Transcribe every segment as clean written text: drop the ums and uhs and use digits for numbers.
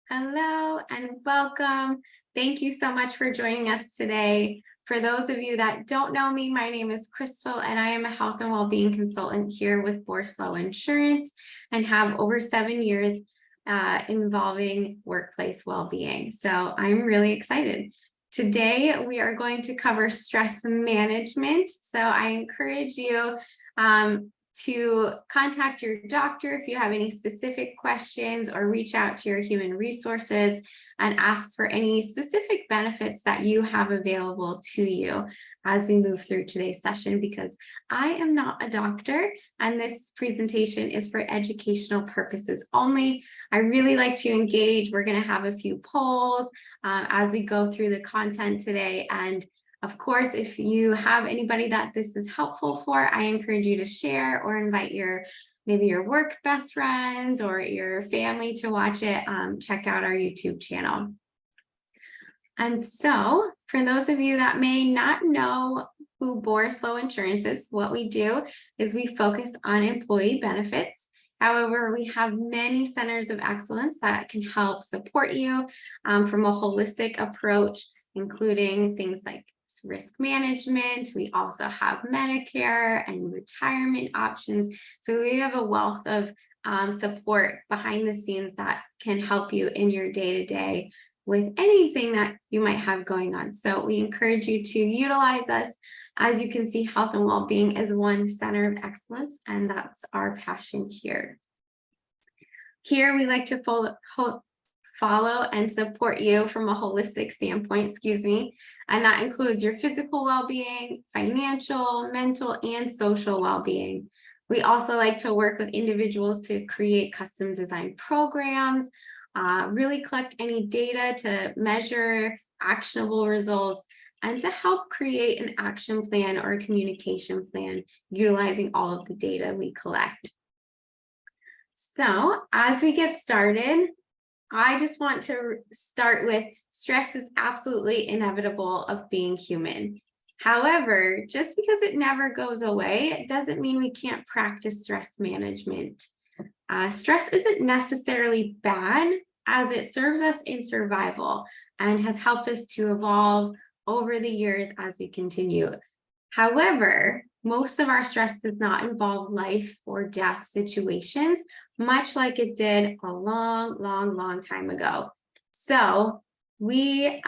Hello and welcome. Thank you so much for joining us today. For those of you that don't know me, my name is Krystal and I am a Health and Wellbeing Consultant here with Borislow Insurance and have over 7 years involving workplace well-being. So I'm really excited. Today, we are going to cover stress management. So I encourage you to contact your doctor if you have any specific questions, or reach out to your human resources and ask for any specific benefits that you have available to you as we move through today's session, because I am not a doctor and this presentation is for educational purposes only. I really like to engage. We're going to have a few polls as we go through the content today. And of course, if you have anybody that this is helpful for, I encourage you to share or invite maybe your work best friends or your family to watch it. Check out our YouTube channel. And so for those of you that may not know who Borislow Insurance is, what we do is we focus on employee benefits. However, we have many centers of excellence that can help support you from a holistic approach, including things like risk management. We also have Medicare and retirement options. So we have a wealth of support behind the scenes that can help you in your day-to-day with anything that you might have going on. So we encourage you to utilize us. As you can see, health and well-being is one center of excellence, and that's our passion here. Here we like to follow and support you from a holistic standpoint, and that includes your physical well-being, financial, mental, and social well-being. We also like to work with individuals to create custom designed programs, really collect any data to measure actionable results, and to help create an action plan or a communication plan utilizing all of the data we collect. So as we get started, I just want to start with stress is absolutely inevitable of being human. However, just because it never goes away, it doesn't mean we can't practice stress management. Stress isn't necessarily bad, as it serves us in survival and has helped us to evolve over the years as we continue. However, most of our stress does not involve life or death situations, much like it did a long time ago. So we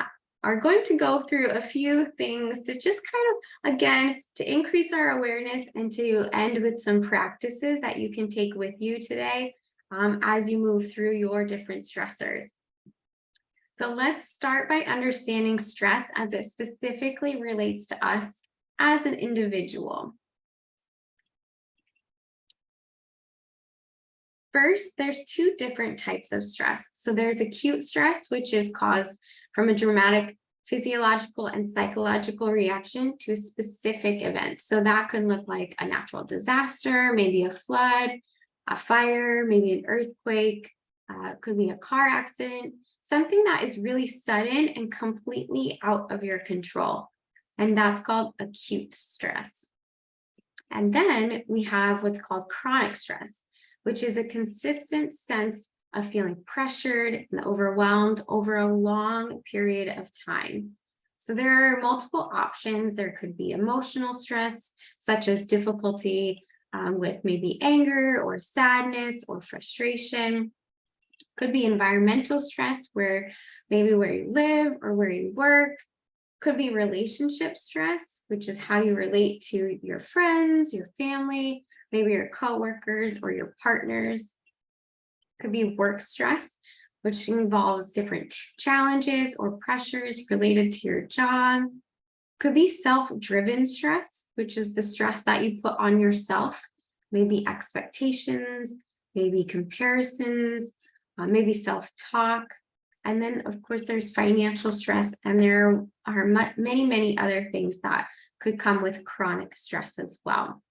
are going to go through a few things to just kind of, again, to increase our awareness and to end with some practices that you can take with you today as you move through your different stressors. So let's start by understanding stress as it specifically relates to us as an individual. First, there's two different types of stress. So there's acute stress, which is caused from a dramatic physiological and psychological reaction to a specific event. So that could look like a natural disaster, maybe a flood, a fire, maybe an earthquake, could be a car accident, something that is really sudden and completely out of your control. And that's called acute stress. And then we have what's called chronic stress, which is a consistent sense of feeling pressured and overwhelmed over a long period of time. So there are multiple options. There could be emotional stress, such as difficulty with maybe anger or sadness or frustration. Could be environmental stress, where maybe where you live or where you work. Could be relationship stress, which is how you relate to your friends, your family, maybe your coworkers or your partners. Could be work stress, which involves different challenges or pressures related to your job. Could be self-driven stress, which is the stress that you put on yourself, maybe expectations, maybe comparisons, maybe self-talk. And then, of course, there's financial stress, and there are many other things that could come with chronic stress as well.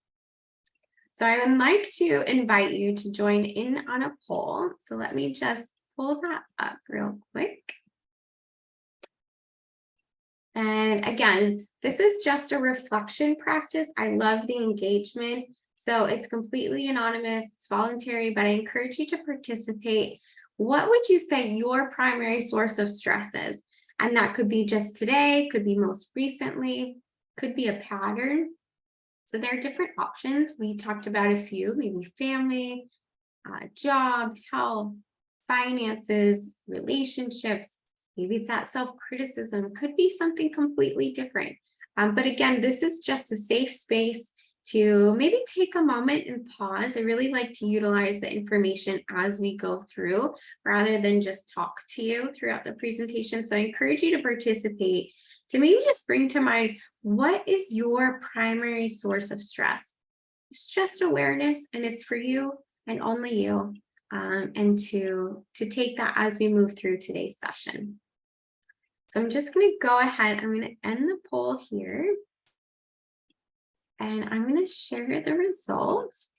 So I would like to invite you to join in on a poll. So let me just pull that up real quick. And again, this is just a reflection practice. I love the engagement. So it's completely anonymous, it's voluntary, but I encourage you to participate what would you say your primary source of stress is? And that could be just today, could be most recently, could be a pattern. So there are different options. We talked about a few, maybe family, job, health, finances, relationships. Maybe it's that self-criticism, could be something completely different. But again, this is just a safe space to maybe take a moment and pause. I really like to utilize the information as we go through rather than just talk to you throughout the presentation. So I encourage you to participate, to maybe just bring to mind, what is your primary source of stress? It's just awareness, and it's for you and only you, and to take that as we move through today's session. So I'm just going to go ahead, I'm going to end the poll here, and I'm going to share the results.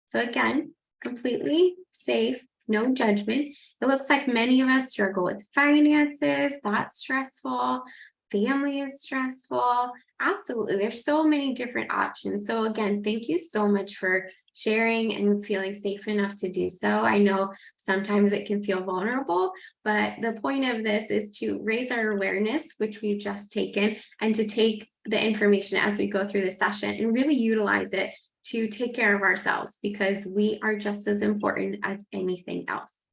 So again, completely safe, no judgment. It looks like many of us struggle with finances. That's stressful. Family is stressful. Absolutely. There's so many different options. So again, thank you so much for sharing and feeling safe enough to do so. I know sometimes it can feel vulnerable, but the point of this is to raise our awareness, which we've just taken, and to take the information as we go through the session and really utilize it to take care of ourselves, because we are just as important as anything else.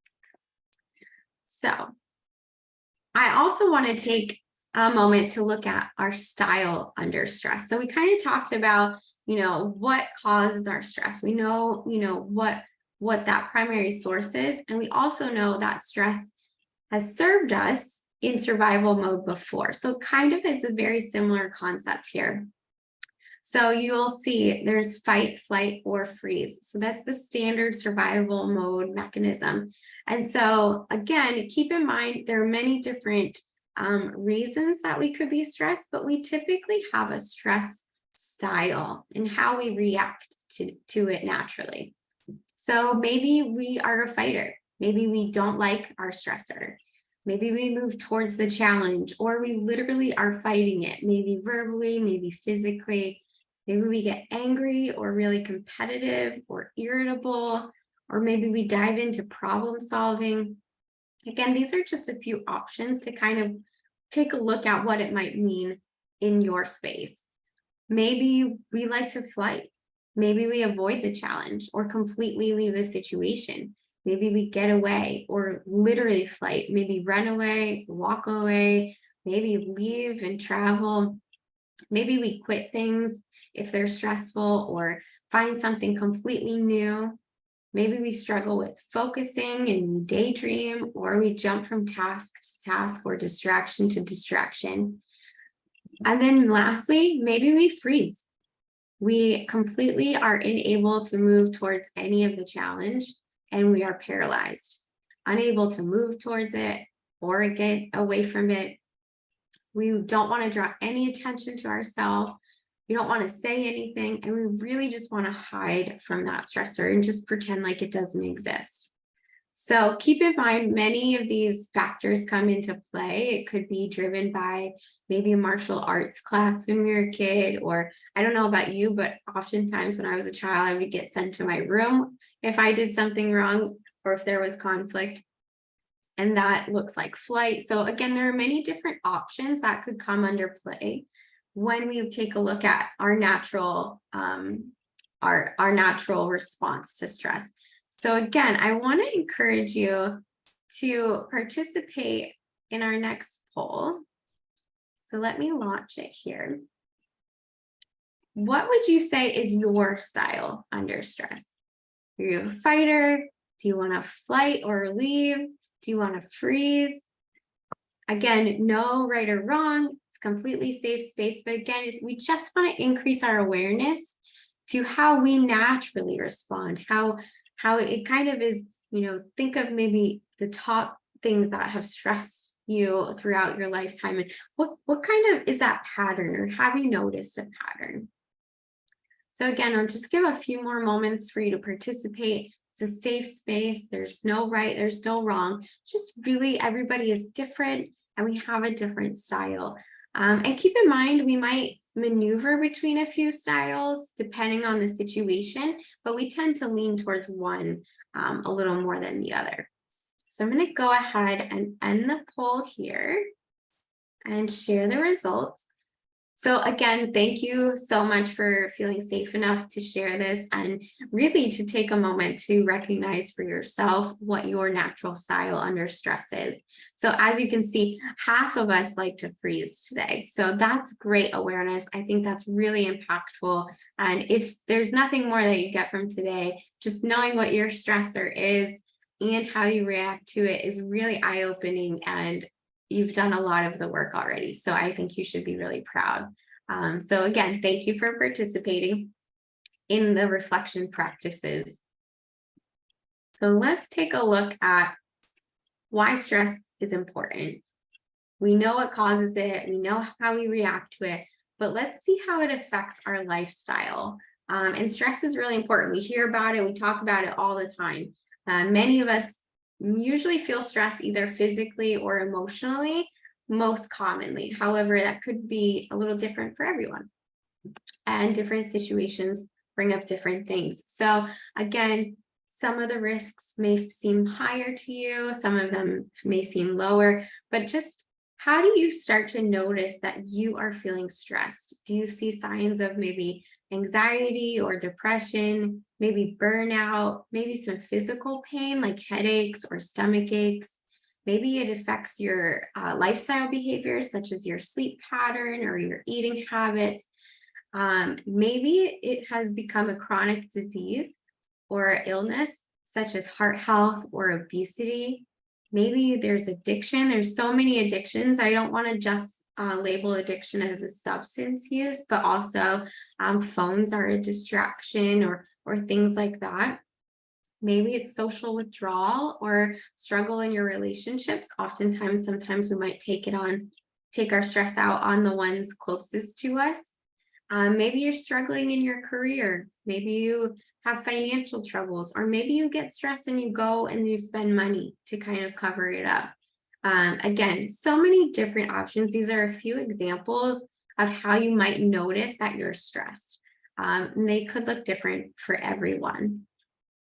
So I also want to take a moment to look at our style under stress. So we kind of talked about, what causes our stress. We know, what that primary source is. And we also know that stress has served us in survival mode before. So kind of is a very similar concept here. So you'll see there's fight, flight, or freeze. So that's the standard survival mode mechanism. And so again, keep in mind, there are many different reasons that we could be stressed, but we typically have a stress style and how we react to it naturally. So maybe we are a fighter. Maybe we don't like our stressor. Maybe we move towards the challenge, or we literally are fighting it, maybe verbally, maybe physically. Maybe we get angry or really competitive or irritable, or maybe we dive into problem solving. Again, these are just a few options to kind of take a look at what it might mean in your space. Maybe we like to flight. Maybe we avoid the challenge or completely leave the situation. Maybe we get away or literally flight, maybe run away, walk away, maybe leave and travel. Maybe we quit things if they're stressful or find something completely new. Maybe we struggle with focusing and we daydream, or we jump from task to task or distraction to distraction. And then lastly, maybe we freeze. We completely are unable to move towards any of the challenge, and we are paralyzed, unable to move towards it or get away from it. We don't want to draw any attention to ourselves. We don't want to say anything, and we really just want to hide from that stressor and just pretend like it doesn't exist. So keep in mind, many of these factors come into play. It could be driven by maybe a martial arts class when we were a kid, or I don't know about you, but oftentimes when I was a child, I would get sent to my room if I did something wrong or if there was conflict. And that looks like flight. So again, there are many different options that could come under play when we take a look at our natural natural response to stress. So again, I want to encourage you to participate in our next poll. So let me launch it here. What would you say is your style under stress? Are you a fighter? Do you want to flight or leave? Do you want to freeze? Again, no right or wrong. It's completely safe space. But again, we just want to increase our awareness to how we naturally respond, how it kind of is, think of maybe the top things that have stressed you throughout your lifetime, and what kind of is that pattern, or have you noticed a pattern? So again, I'll just give a few more moments for you to participate. It's a safe space. There's no right, there's no wrong. Just really, everybody is different and we have a different style. And keep in mind, we might maneuver between a few styles depending on the situation, but we tend to lean towards one a little more than the other. So I'm going to go ahead and end the poll here and share the results. So again, thank you so much for feeling safe enough to share this and really to take a moment to recognize for yourself what your natural style under stress is. So as you can see, half of us like to freeze today. So that's great awareness. I think that's really impactful. And if there's nothing more that you get from today, just knowing what your stressor is and how you react to it is really eye-opening, and you've done a lot of the work already. So I think you should be really proud. So again, thank you for participating in the reflection practices. So let's take a look at why stress is important. We know what causes it, we know how we react to it, but let's see how it affects our lifestyle. And stress is really important. We hear about it, we talk about it all the time. Many of us usually feel stress either physically or emotionally, most commonly. However, that could be a little different for everyone, and different situations bring up different things. So again, some of the risks may seem higher to you, some of them may seem lower, but just how do you start to notice that you are feeling stressed? Do you see signs of maybe anxiety or depression, maybe burnout, maybe some physical pain like headaches or stomach aches? Maybe it affects your lifestyle behaviors, such as your sleep pattern or your eating habits. Maybe it has become a chronic disease or illness, such as heart health or obesity. Maybe there's addiction. There's so many addictions. I don't want to just label addiction as a substance use, but also phones are a distraction or things like that. Maybe it's social withdrawal or struggle in your relationships. Oftentimes, sometimes we might take our stress out on the ones closest to us. Maybe you're struggling in your career. Maybe you have financial troubles, or maybe you get stressed and you go and you spend money to kind of cover it up. Again, so many different options. These are a few examples of how you might notice that you're stressed. And they could look different for everyone.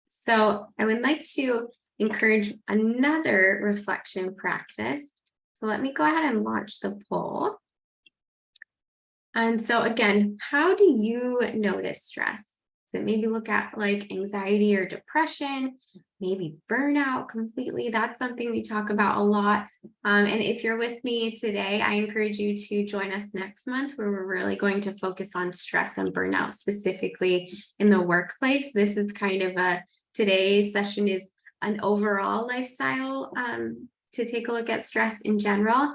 So I would like to encourage another reflection practice. So let me go ahead and launch the poll. And so again, how do you notice stress? So maybe look at like anxiety or depression, maybe burnout completely. That's something we talk about a lot. And if you're with me today, I encourage you to join us next month, where we're really going to focus on stress and burnout specifically in the workplace. This is kind of today's session is an overall lifestyle to take a look at stress in general.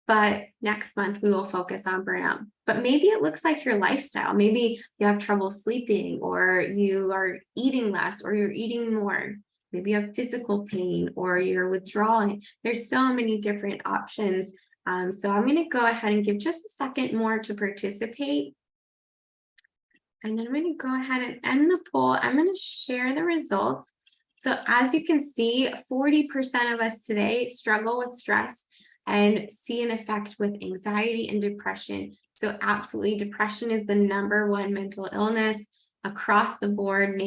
But next month we will focus on burnout. But maybe it looks like your lifestyle. Maybe you have trouble sleeping, or you are eating less, or you're eating more. Maybe you have physical pain, or you're withdrawing. There's so many different options. So I'm going to go ahead and give just a second more to participate. And then I'm going to go ahead and end the poll. I'm going to share the results. So as you can see, 40% of us today struggle with stress and see an effect with anxiety and depression. So absolutely, depression is the #1 mental illness across the board,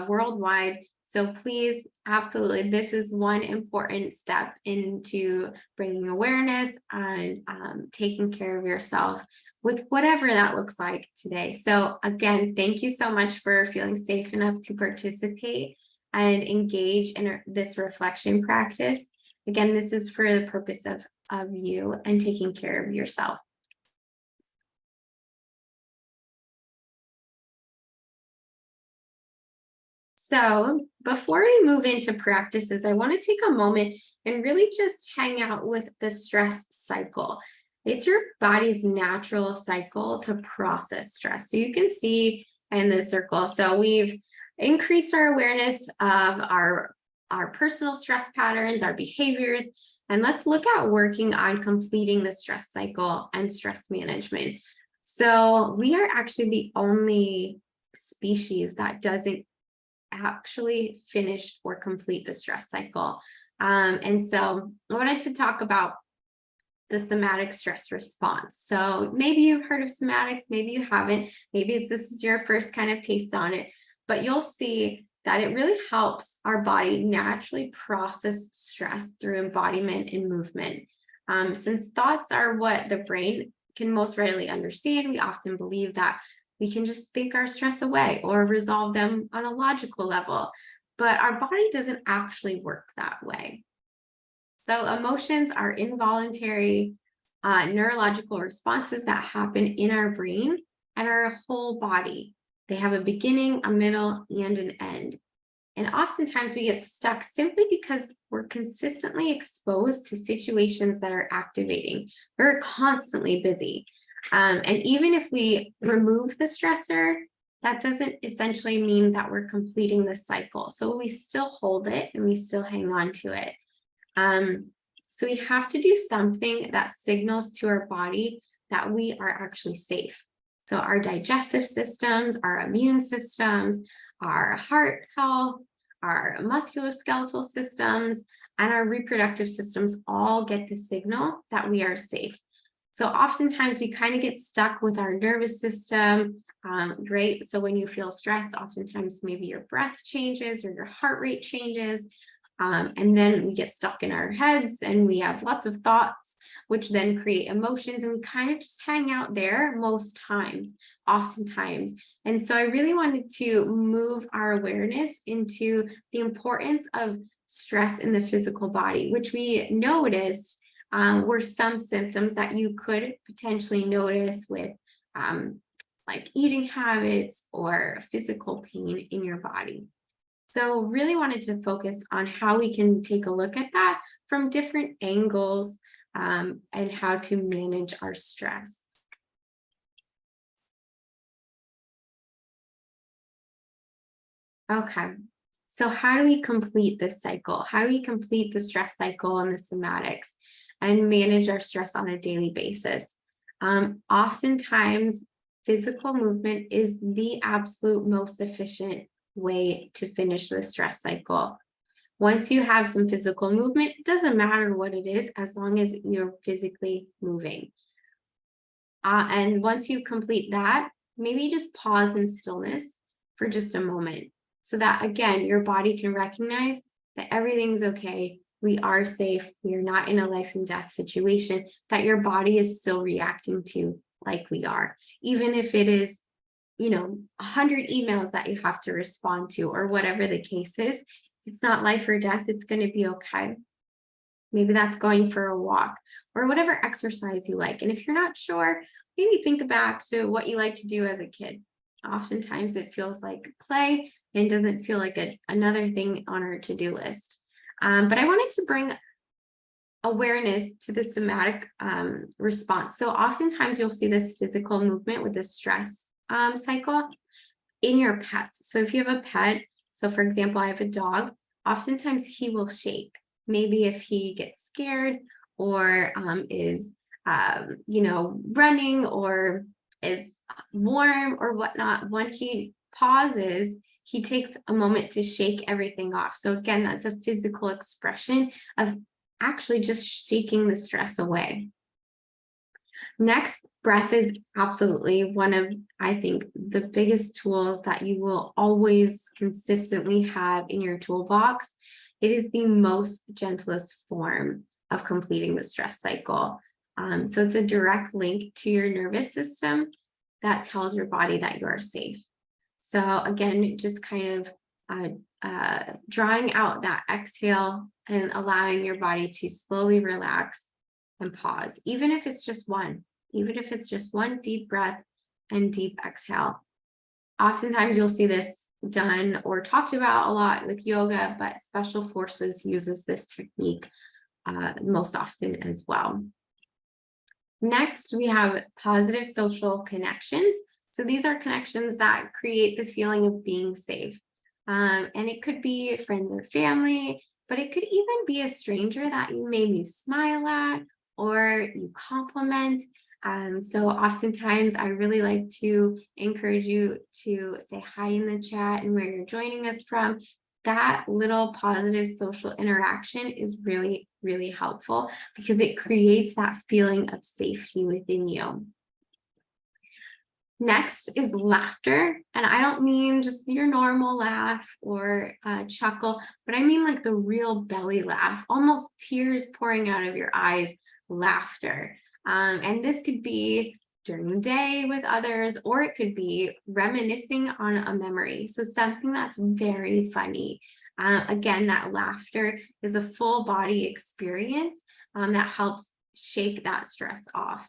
worldwide. So please, absolutely, this is one important step into bringing awareness and taking care of yourself with whatever that looks like today. So again, thank you so much for feeling safe enough to participate and engage in this reflection practice. Again, this is for the purpose of you and taking care of yourself. So before we move into practices, I want to take a moment and really just hang out with the stress cycle. It's your body's natural cycle to process stress. So you can see in the circle. So we've increased our awareness of our personal stress patterns, our behaviors, and let's look at working on completing the stress cycle and stress management. So we are actually the only species that doesn't actually finish or complete the stress cycle. And so I wanted to talk about the somatic stress response. So maybe you've heard of somatics, maybe you haven't, maybe this is your first kind of taste on it, but you'll see that it really helps our body naturally process stress through embodiment and movement. Since thoughts are what the brain can most readily understand, we often believe that we can just think our stress away or resolve them on a logical level, but our body doesn't actually work that way. So emotions are involuntary neurological responses that happen in our brain and our whole body. They have a beginning, a middle, and an end. And oftentimes we get stuck simply because we're consistently exposed to situations that are activating. We're constantly busy. And even if we remove the stressor, that doesn't essentially mean that we're completing the cycle. So we still hold it and we still hang on to it. So we have to do something that signals to our body that we are actually safe. So our digestive systems, our immune systems, our heart health, our musculoskeletal systems, and our reproductive systems all get the signal that we are safe. So oftentimes we kind of get stuck with our nervous system, right? So when you feel stressed, oftentimes maybe your breath changes or your heart rate changes. And then we get stuck in our heads and we have lots of thoughts, which then create emotions, and we kind of just hang out there most times, oftentimes. And so I really wanted to move our awareness into the importance of stress in the physical body, which we noticed were some symptoms that you could potentially notice with like eating habits or physical pain in your body. So really wanted to focus on how we can take a look at that from different angles and how to manage our stress. Okay, so how do we complete this cycle? How do we complete the stress cycle and the somatics and manage our stress on a daily basis? Oftentimes, physical movement is the absolute most efficient way to finish the stress cycle. Once you have some physical movement, it doesn't matter what it is, as long as you're physically moving. And once you complete that, maybe just pause in stillness for just a moment so that, again, your body can recognize that everything's okay. We are safe. We are not in a life and death situation that your body is still reacting to like we are, even if it is 100 emails that you have to respond to or whatever the case is. It's not life or death. It's going to be okay. Maybe that's going for a walk or whatever exercise you like. And if you're not sure, maybe think back to what you like to do as a kid. Oftentimes it feels like play and doesn't feel like another thing on our to-do list. But I wanted to bring awareness to the somatic response. So oftentimes you'll see this physical movement with the stress cycle in your pets. So if you have a pet, so for example, I have a dog, oftentimes he will shake. Maybe if he gets scared or is, running or is warm or whatnot, when he pauses, he takes a moment to shake everything off. So again, that's a physical expression of actually just shaking the stress away. Next, breath is absolutely one of, I think, the biggest tools that you will always consistently have in your toolbox. It is the most gentlest form of completing the stress cycle. So it's a direct link to your nervous system that tells your body that you are safe. So again, just kind of drawing out that exhale and allowing your body to slowly relax and pause, even if it's just one deep breath and deep exhale. Oftentimes you'll see this done or talked about a lot with yoga, but Special Forces uses this technique most often as well. Next, we have positive social connections. So these are connections that create the feeling of being safe. And it could be friends or family, but it could even be a stranger that you maybe smile at or you compliment. So oftentimes I really like to encourage you to say hi in the chat and where you're joining us from. That little positive social interaction is really, really helpful because it creates that feeling of safety within you. Next is laughter. And I don't mean just your normal laugh or chuckle, but I mean like the real belly laugh, almost tears pouring out of your eyes, laughter. And this could be during the day with others, or it could be reminiscing on a memory. So something that's very funny. Again, that laughter is a full body experience that helps shake that stress off.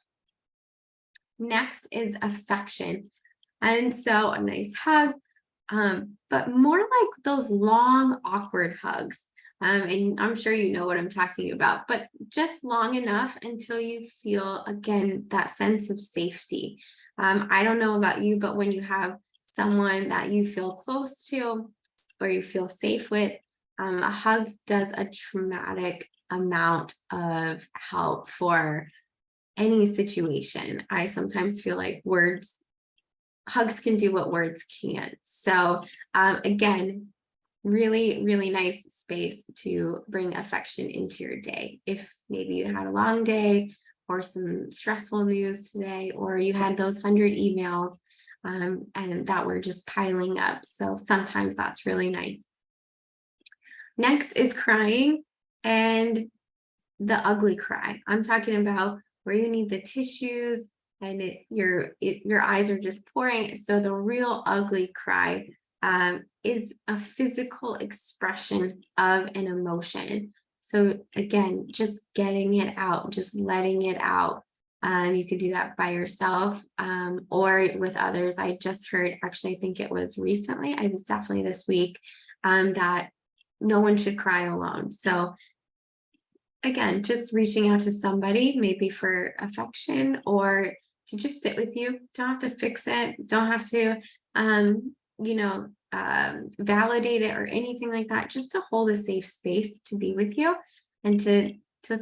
Next is affection. And so a nice hug, but more like those long, awkward hugs. And I'm sure you know what I'm talking about, but just long enough until you feel, again, that sense of safety. I don't know about you, but when you have someone that you feel close to or you feel safe with, a hug does a traumatic amount of help for any situation. I sometimes feel like hugs can do what words can't. So again, really, really nice space to bring affection into your day. If maybe you had a long day or some stressful news today, or you had those 100 emails and that were just piling up. So sometimes that's really nice. Next is crying, and the ugly cry. I'm talking about where you need the tissues and your eyes are just pouring. So the real ugly cry is a physical expression of an emotion. So again, just getting it out, just letting it out. You could do that by yourself or with others. I just heard, actually, I think it was recently, I was definitely this week, that no one should cry alone. So again, just reaching out to somebody, maybe for affection or to just sit with you. Don't have to fix it. Don't have to, validate it or anything like that. Just to hold a safe space to be with you and to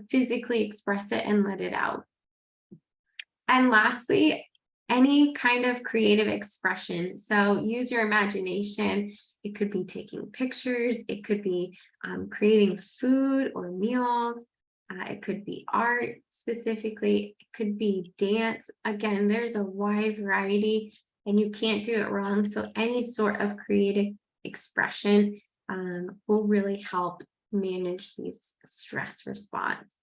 physically express it and let it out. And lastly, any kind of creative expression. So use your imagination. It could be taking pictures. It could be creating food or meals. It could be art specifically. It could be dance. Again, there's a wide variety and you can't do it wrong. So any sort of creative expression will really help manage these stress response.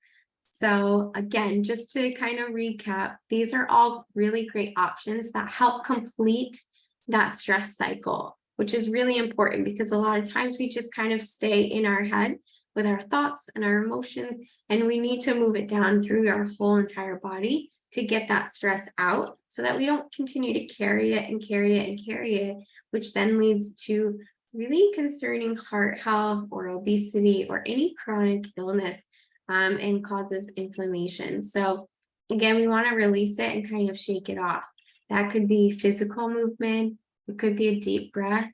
So again, just to kind of recap, these are all really great options that help complete that stress cycle, which is really important because a lot of times we just kind of stay in our head with our thoughts and our emotions, and we need to move it down through our whole entire body to get that stress out so that we don't continue to carry it and carry it and carry it, which then leads to really concerning heart health or obesity or any chronic illness and causes inflammation. So again, we want to release it and kind of shake it off. That could be physical movement. It could be a deep breath.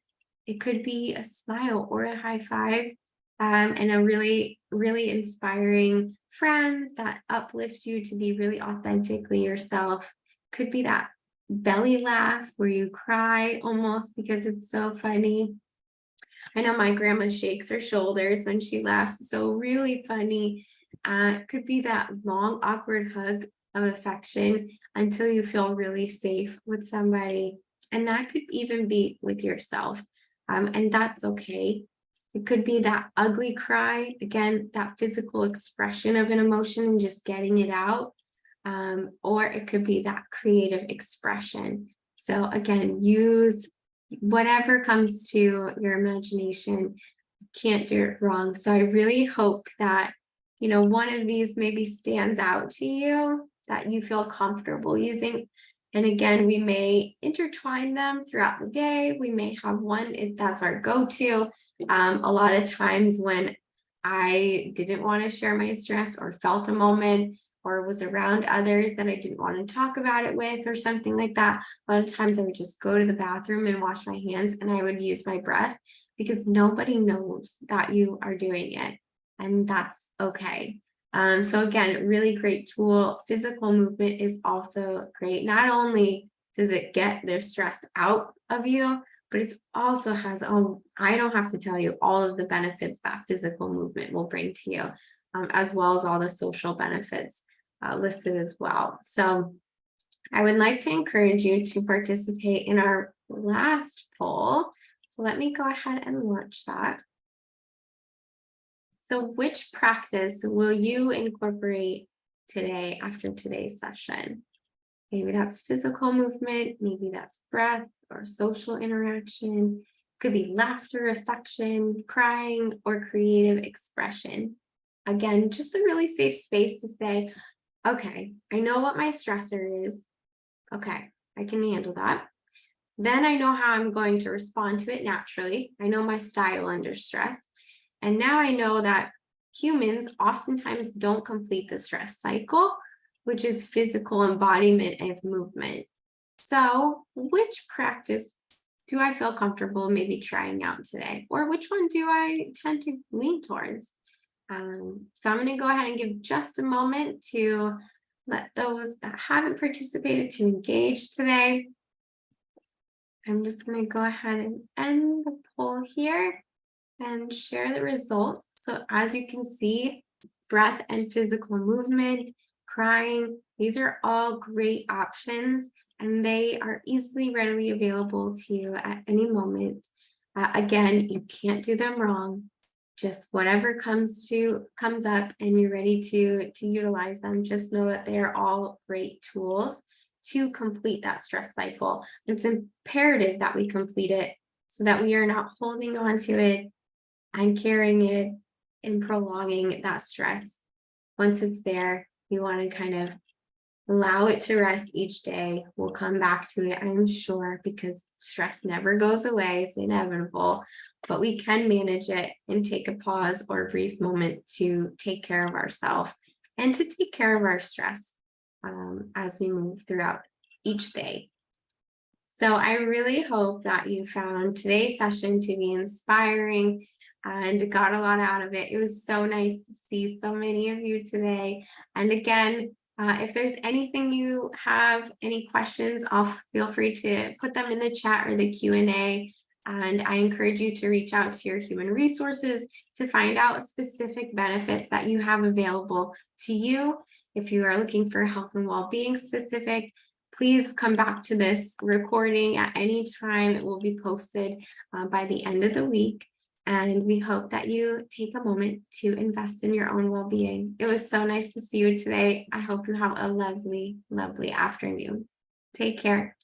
It could be a smile or a high five and a really, really inspiring friends that uplift you to be really authentically yourself. Could be that belly laugh where you cry almost because it's so funny. I know my grandma shakes her shoulders when she laughs, so really funny. Could be that long, awkward hug of affection until you feel really safe with somebody. And that could even be with yourself. And that's okay. It could be that ugly cry, again, that physical expression of an emotion and just getting it out. Or it could be that creative expression. So again, use whatever comes to your imagination. You can't do it wrong. So I really hope that, one of these maybe stands out to you, that you feel comfortable using. And again, we may intertwine them throughout the day. We may have one if that's our go-to. A lot of times when I didn't want to share my stress or felt a moment or was around others that I didn't want to talk about it with or something like that, a lot of times I would just go to the bathroom and wash my hands and I would use my breath because nobody knows that you are doing it. And that's okay. So again, really great tool. Physical movement is also great. Not only does it get their stress out of you, but it also has, I don't have to tell you all of the benefits that physical movement will bring to you, as well as all the social benefits listed as well. So I would like to encourage you to participate in our last poll. So let me go ahead and launch that. So which practice will you incorporate today after today's session? Maybe that's physical movement, maybe that's breath or social interaction. Could be laughter, affection, crying, or creative expression. Again, just a really safe space to say, okay, I know what my stressor is. Okay, I can handle that. Then I know how I'm going to respond to it naturally. I know my style under stress. And now I know that humans oftentimes don't complete the stress cycle, which is physical embodiment of movement. So which practice do I feel comfortable maybe trying out today? Or which one do I tend to lean towards? So I'm going to go ahead and give just a moment to let those that haven't participated to engage today. I'm just going to go ahead and end the poll here and share the results. So as you can see, breath and physical movement, crying, these are all great options, and they are easily, readily available to you at any moment. Again, you can't do them wrong. Just whatever comes up and you're ready to utilize them, just know that they are all great tools to complete that stress cycle. It's imperative that we complete it so that we are not holding on to it and carrying it and prolonging that stress. Once it's there, you want to kind of allow it to rest each day. We'll come back to it, I'm sure, because stress never goes away. It's inevitable, but we can manage it and take a pause or a brief moment to take care of ourselves and to take care of our stress as we move throughout each day. So I really hope that you found today's session to be inspiring and got a lot out of it. It was so nice to see so many of you today. And again, if there's anything you have, any questions, feel free to put them in the chat or the Q&A. And I encourage you to reach out to your human resources to find out specific benefits that you have available to you. If you are looking for health and well-being specific, please come back to this recording at any time. It will be posted by the end of the week. And we hope that you take a moment to invest in your own well-being. It was so nice to see you today. I hope you have a lovely, lovely afternoon. Take care.